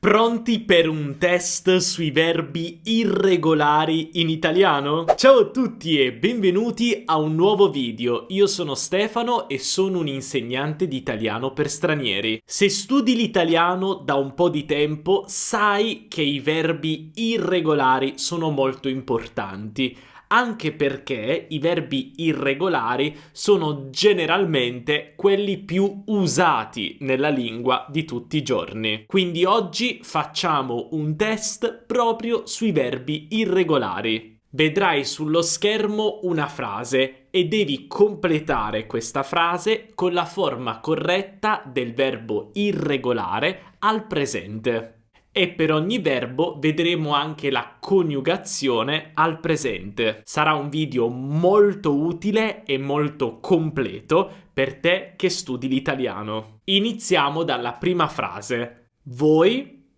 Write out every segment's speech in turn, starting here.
Pronti per un test sui verbi irregolari in italiano? Ciao a tutti e benvenuti a un nuovo video. Io sono Stefano e sono un insegnante di italiano per stranieri. Se studi l'italiano da un po' di tempo, sai che i verbi irregolari sono molto importanti. Anche perché i verbi irregolari sono generalmente quelli più usati nella lingua di tutti i giorni. Quindi oggi facciamo un test proprio sui verbi irregolari. Vedrai sullo schermo una frase e devi completare questa frase con la forma corretta del verbo irregolare al presente. E per ogni verbo vedremo anche la coniugazione al presente. Sarà un video molto utile e molto completo per te che studi l'italiano. Iniziamo dalla prima frase. Voi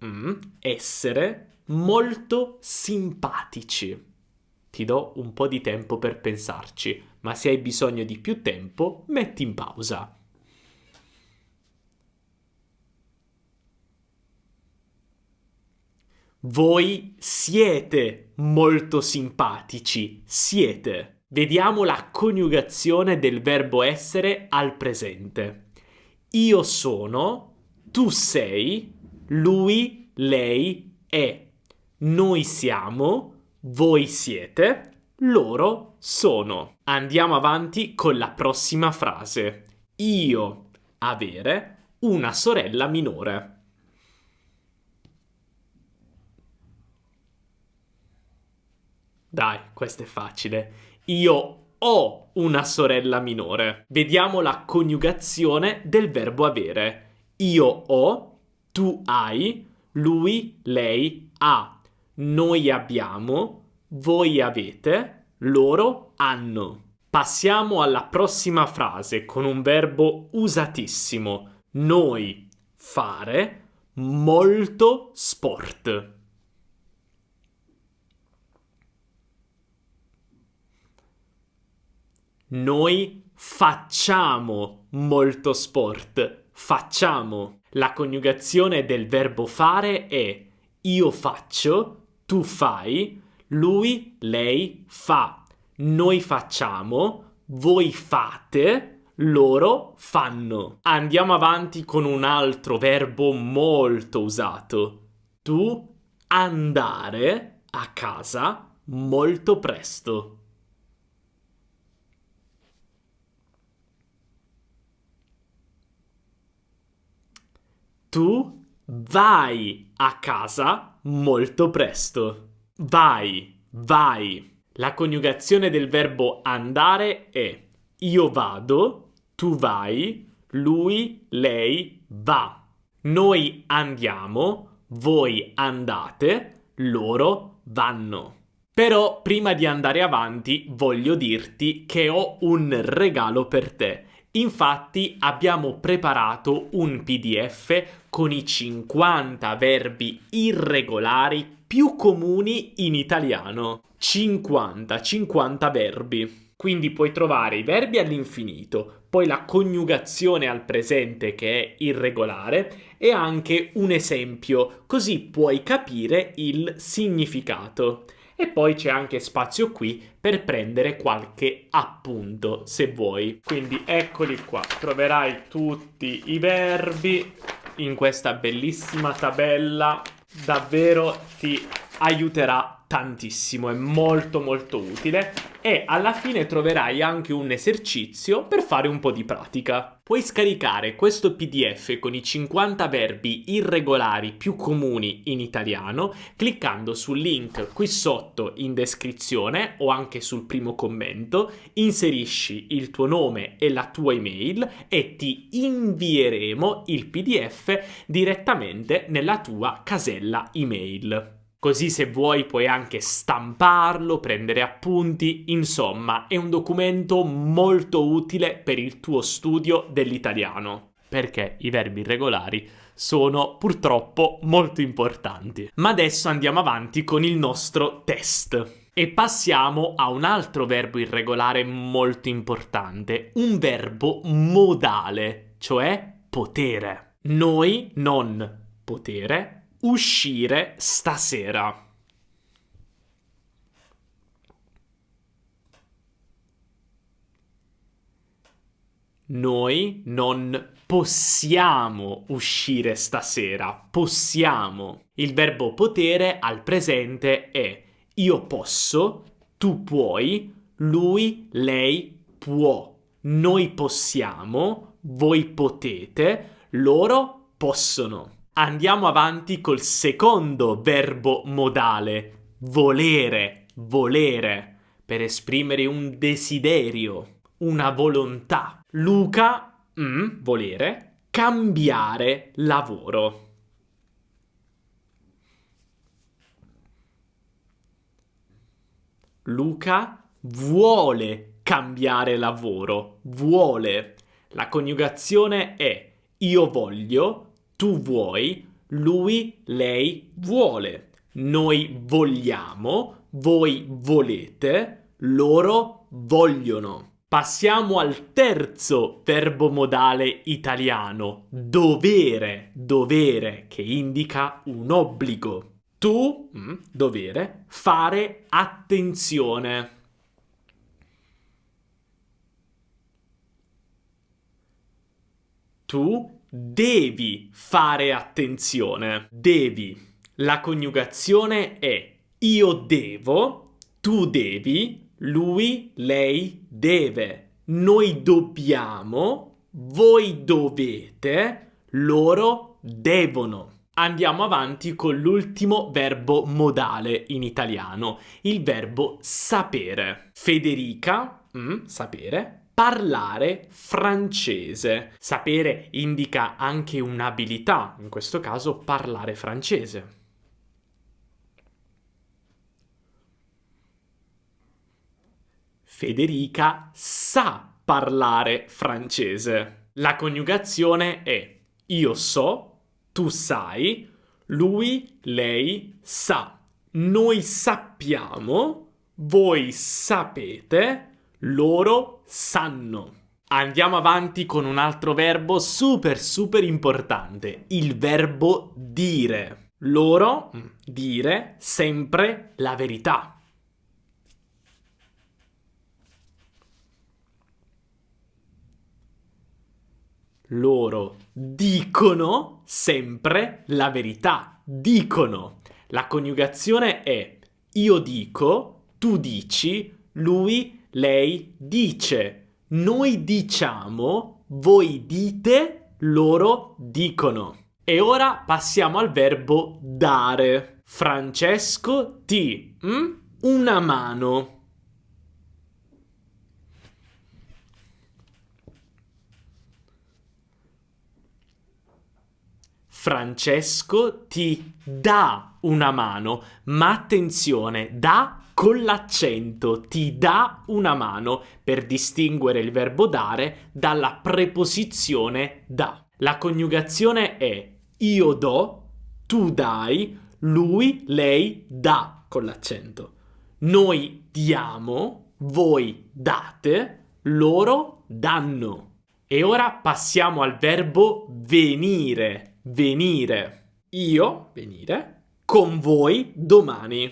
essere molto simpatici. Ti do un po' di tempo per pensarci, ma se hai bisogno di più tempo, metti in pausa. Voi siete molto simpatici, siete. Vediamo la coniugazione del verbo essere al presente. Io sono, tu sei, lui, lei è. Noi siamo, voi siete, loro sono. Andiamo avanti con la prossima frase. Io avere una sorella minore. Dai, questo è facile. Io ho una sorella minore. Vediamo la coniugazione del verbo avere. Io ho, tu hai, lui, lei ha. Noi abbiamo, voi avete, loro hanno. Passiamo alla prossima frase con un verbo usatissimo. Noi fare molto sport. Noi facciamo molto sport. Facciamo. La coniugazione del verbo fare è io faccio, tu fai, lui, lei fa. Noi facciamo, voi fate, loro fanno. Andiamo avanti con un altro verbo molto usato. Tu andare a casa molto presto. Tu vai a casa molto presto. Vai, vai. La coniugazione del verbo andare è io vado, tu vai, lui, lei va. Noi andiamo, voi andate, loro vanno. Però prima di andare avanti voglio dirti che ho un regalo per te. Infatti abbiamo preparato un PDF con i 50 verbi irregolari più comuni in italiano. 50 verbi. Quindi puoi trovare i verbi all'infinito, poi la coniugazione al presente che è irregolare e anche un esempio, così puoi capire il significato. E poi c'è anche spazio qui per prendere qualche appunto, se vuoi. Quindi eccoli qua, troverai tutti i verbi in questa bellissima tabella. Davvero ti aiuterà tantissimo, è molto molto utile e alla fine troverai anche un esercizio per fare un po' di pratica. Puoi scaricare questo PDF con i 50 verbi irregolari più comuni in italiano cliccando sul link qui sotto in descrizione o anche sul primo commento, inserisci il tuo nome e la tua email e ti invieremo il PDF direttamente nella tua casella email. Così se vuoi puoi anche stamparlo, prendere appunti, insomma è un documento molto utile per il tuo studio dell'italiano, perché i verbi irregolari sono purtroppo molto importanti. Ma adesso andiamo avanti con il nostro test e passiamo a un altro verbo irregolare molto importante, un verbo modale, cioè potere. Noi non potere, uscire stasera. Noi non possiamo uscire stasera. Possiamo. Il verbo potere al presente è io posso, tu puoi, lui, lei può. Noi possiamo, voi potete, loro possono. Andiamo avanti col secondo verbo modale, volere, volere, per esprimere un desiderio, una volontà. Luca, volere, cambiare lavoro. Luca vuole cambiare lavoro, vuole. La coniugazione è io voglio, tu vuoi, lui, lei vuole. Noi vogliamo, voi volete, loro vogliono. Passiamo al terzo verbo modale italiano, dovere, dovere, che indica un obbligo. Tu, dovere, fare attenzione. Tu devi fare attenzione. Devi. La coniugazione è io devo, tu devi, lui, lei deve. Noi dobbiamo, voi dovete, loro devono. Andiamo avanti con l'ultimo verbo modale in italiano, il verbo sapere. Federica, sapere, parlare francese. Sapere indica anche un'abilità, in questo caso parlare francese. Federica sa parlare francese. La coniugazione è io so, tu sai, lui, lei sa. Noi sappiamo, voi sapete, loro sanno. Andiamo avanti con un altro verbo super importante, il verbo dire. Loro, dire sempre la verità. Loro dicono sempre la verità. Dicono. La coniugazione è io dico, tu dici, lui, lei dice. Noi diciamo, voi dite, loro dicono. E ora passiamo al verbo dare. Francesco ti, una mano. Francesco ti dà una mano, ma attenzione, dà con l'accento, ti dà una mano per distinguere il verbo dare dalla preposizione da. La coniugazione è io do, tu dai, lui, lei dà con l'accento. Noi diamo, voi date, loro danno. E ora passiamo al verbo venire. Venire. Io, venire, con voi domani.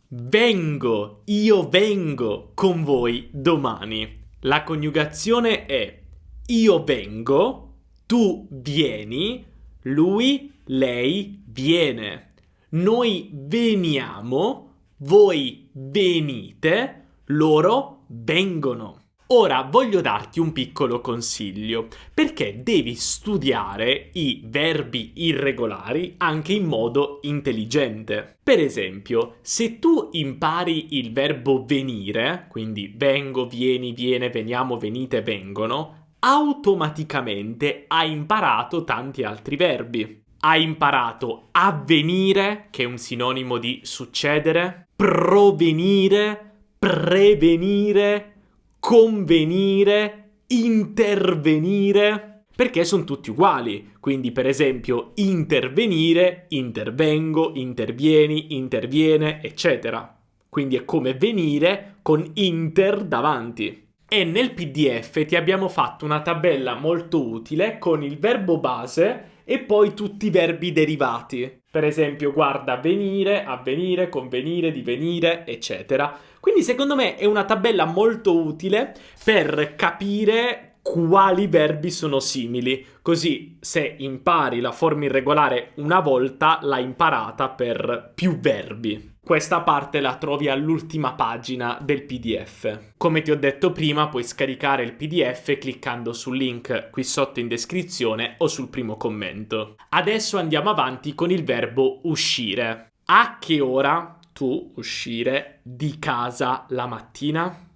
Vengo, io vengo con voi domani. La coniugazione è io vengo, tu vieni, lui, lei viene. Noi veniamo, voi venite, loro vengono. Ora voglio darti un piccolo consiglio, perché devi studiare i verbi irregolari anche in modo intelligente. Per esempio, se tu impari il verbo venire, quindi vengo, vieni, viene, veniamo, venite, vengono, automaticamente hai imparato tanti altri verbi. Hai imparato avvenire, che è un sinonimo di succedere, provenire, prevenire, convenire, intervenire, perché sono tutti uguali. Quindi, per esempio, intervenire, intervengo, intervieni, interviene, eccetera. Quindi è come venire, con inter davanti. E nel PDF ti abbiamo fatto una tabella molto utile con il verbo base e poi tutti i verbi derivati. Per esempio, guarda, venire, avvenire, convenire, divenire, eccetera. Quindi secondo me è una tabella molto utile per capire quali verbi sono simili. Così se impari la forma irregolare una volta, l'hai imparata per più verbi. Questa parte la trovi all'ultima pagina del PDF. Come ti ho detto prima, puoi scaricare il PDF cliccando sul link qui sotto in descrizione o sul primo commento. Adesso andiamo avanti con il verbo uscire. A che ora tu uscire di casa la mattina?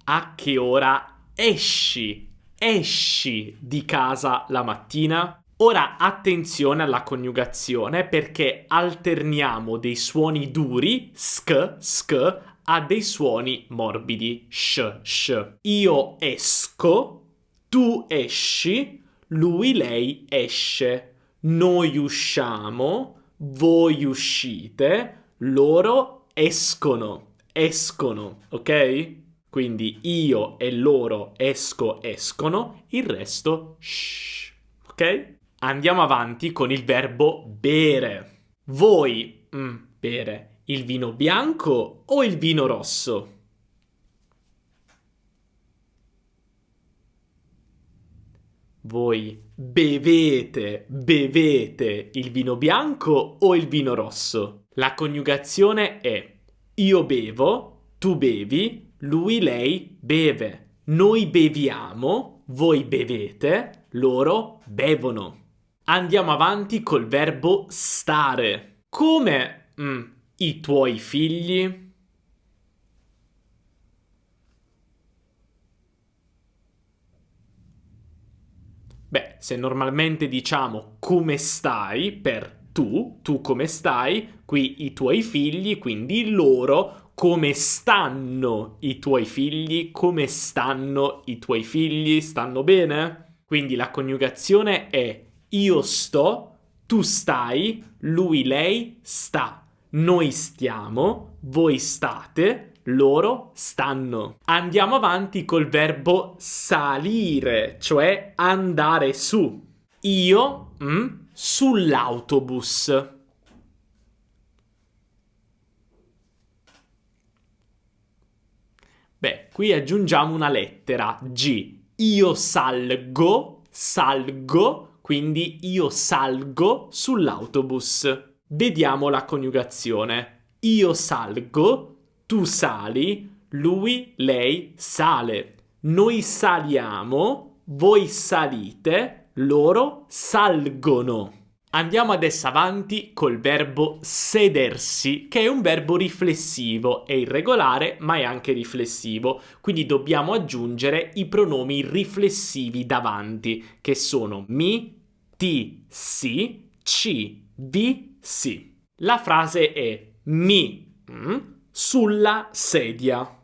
A che ora esci di casa la mattina? Ora attenzione alla coniugazione perché alterniamo dei suoni duri, sk, a dei suoni morbidi, sh. Io esco, tu esci, lui, lei esce. Noi usciamo, voi uscite, loro escono, ok? Quindi io e loro escono, il resto shh, ok? Andiamo avanti con il verbo bere. Voi, bere, il vino bianco o il vino rosso? Voi bevete il vino bianco o il vino rosso? La coniugazione è io bevo, tu bevi, lui, lei beve. Noi beviamo, voi bevete, loro bevono. Andiamo avanti col verbo stare. Come i tuoi figli? Beh, se normalmente diciamo come stai per tu come stai, qui i tuoi figli, quindi loro, come stanno i tuoi figli, come stanno i tuoi figli, stanno bene? Quindi la coniugazione è io sto, tu stai, lui, lei sta. Noi stiamo, voi state, loro stanno. Andiamo avanti col verbo salire, cioè andare su. Io sull'autobus. Beh, qui aggiungiamo una lettera G. Io salgo, quindi io salgo sull'autobus. Vediamo la coniugazione. Io salgo, tu sali, lui, lei sale. Noi saliamo, voi salite, loro salgono. Andiamo adesso avanti col verbo sedersi, che è un verbo riflessivo, è irregolare ma è anche riflessivo, quindi dobbiamo aggiungere i pronomi riflessivi davanti, che sono mi, ti, si, ci, vi, si. La frase è mi sulla sedia.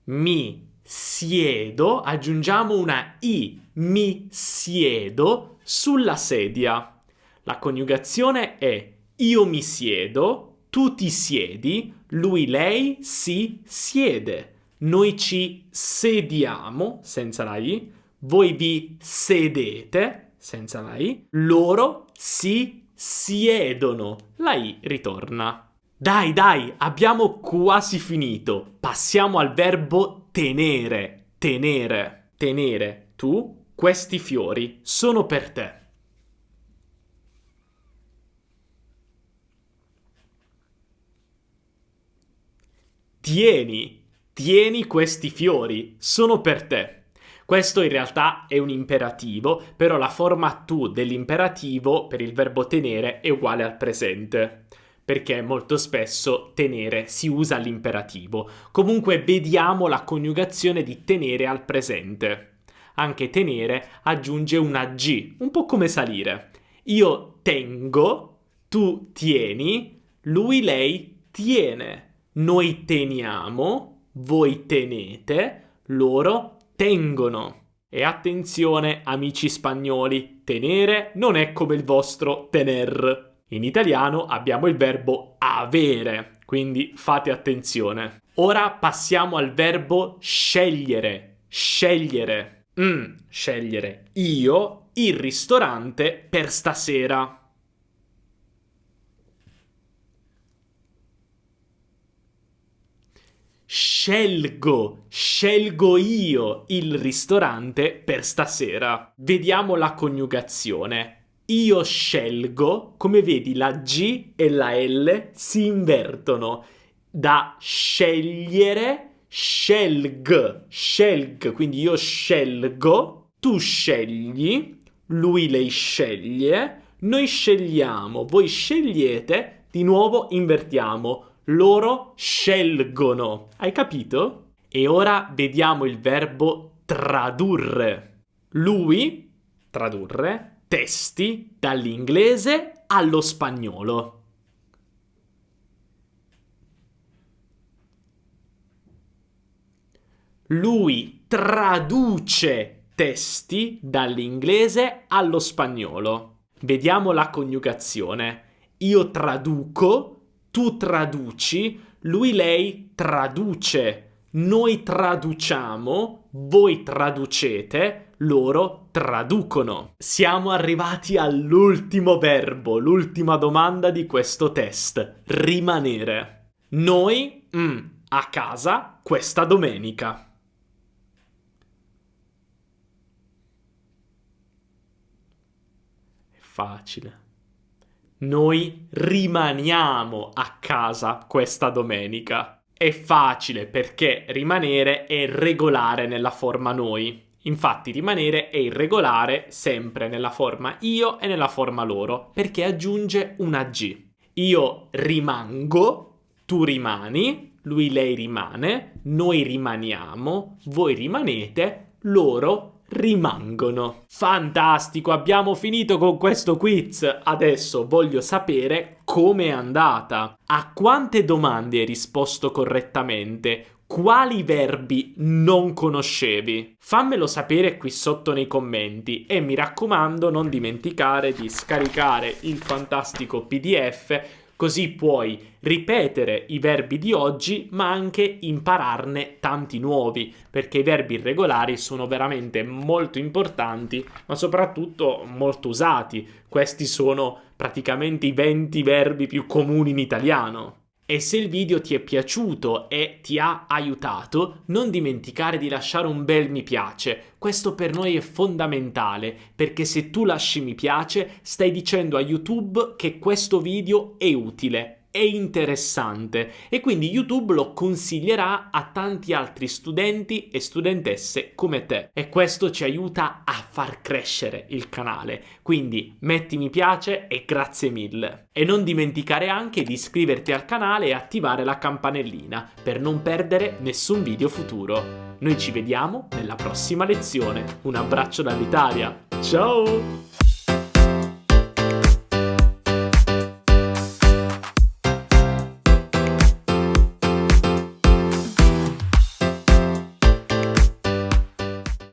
Mi siedo, aggiungiamo una i, mi siedo sulla sedia. La coniugazione è io mi siedo, tu ti siedi, lui, lei si siede. Noi ci sediamo, senza la i, voi vi sedete, senza la i, loro si siedono, la i ritorna. Dai, abbiamo quasi finito. Passiamo al verbo tenere. Tenere. Tu, questi fiori sono per te. Tieni questi fiori, sono per te. Questo in realtà è un imperativo, però la forma tu dell'imperativo per il verbo tenere è uguale al presente, perché molto spesso tenere si usa all'imperativo. Comunque vediamo la coniugazione di tenere al presente. Anche tenere aggiunge una G, un po' come salire. Io tengo, tu tieni, lui, lei tiene. Noi teniamo, voi tenete, loro tengono. E attenzione, amici spagnoli, tenere non è come il vostro tener. In italiano abbiamo il verbo avere, quindi fate attenzione. Ora passiamo al verbo scegliere. Scegliere. Scegliere. Io il ristorante per stasera. Scelgo io il ristorante per stasera. Vediamo la coniugazione. Io scelgo, come vedi la G e la L si invertono. Da scegliere, scelg, quindi io scelgo, tu scegli, lui, lei sceglie, noi scegliamo, voi scegliete, di nuovo invertiamo. Loro scelgono. Hai capito? E ora vediamo il verbo tradurre. Lui, tradurre, testi dall'inglese allo spagnolo. Lui traduce testi dall'inglese allo spagnolo. Vediamo la coniugazione. Io traduco, tu traduci, lui, lei traduce, noi traduciamo, voi traducete, loro traducono. Siamo arrivati all'ultimo verbo, l'ultima domanda di questo test. Rimanere. Noi, a casa questa domenica. È facile. Noi rimaniamo a casa questa domenica. È facile perché rimanere è regolare nella forma noi. Infatti rimanere è irregolare sempre nella forma io e nella forma loro, perché aggiunge una G. Io rimango, tu rimani, lui, lei rimane, noi rimaniamo, voi rimanete, loro rimangono. Fantastico, abbiamo finito con questo quiz. Adesso voglio sapere com'è andata. A quante domande hai risposto correttamente? Quali verbi non conoscevi? Fammelo sapere qui sotto nei commenti e mi raccomando non dimenticare di scaricare il fantastico PDF, così puoi ripetere i verbi di oggi ma anche impararne tanti nuovi, perché i verbi irregolari sono veramente molto importanti ma soprattutto molto usati. Questi sono praticamente i 20 verbi più comuni in italiano. E se il video ti è piaciuto e ti ha aiutato, non dimenticare di lasciare un bel mi piace. Questo per noi è fondamentale, perché se tu lasci mi piace, stai dicendo a YouTube che questo video è utile, è interessante e quindi YouTube lo consiglierà a tanti altri studenti e studentesse come te. E questo ci aiuta a far crescere il canale. Quindi metti mi piace e grazie mille. E non dimenticare anche di iscriverti al canale e attivare la campanellina per non perdere nessun video futuro. Noi ci vediamo nella prossima lezione. Un abbraccio dall'Italia. Ciao!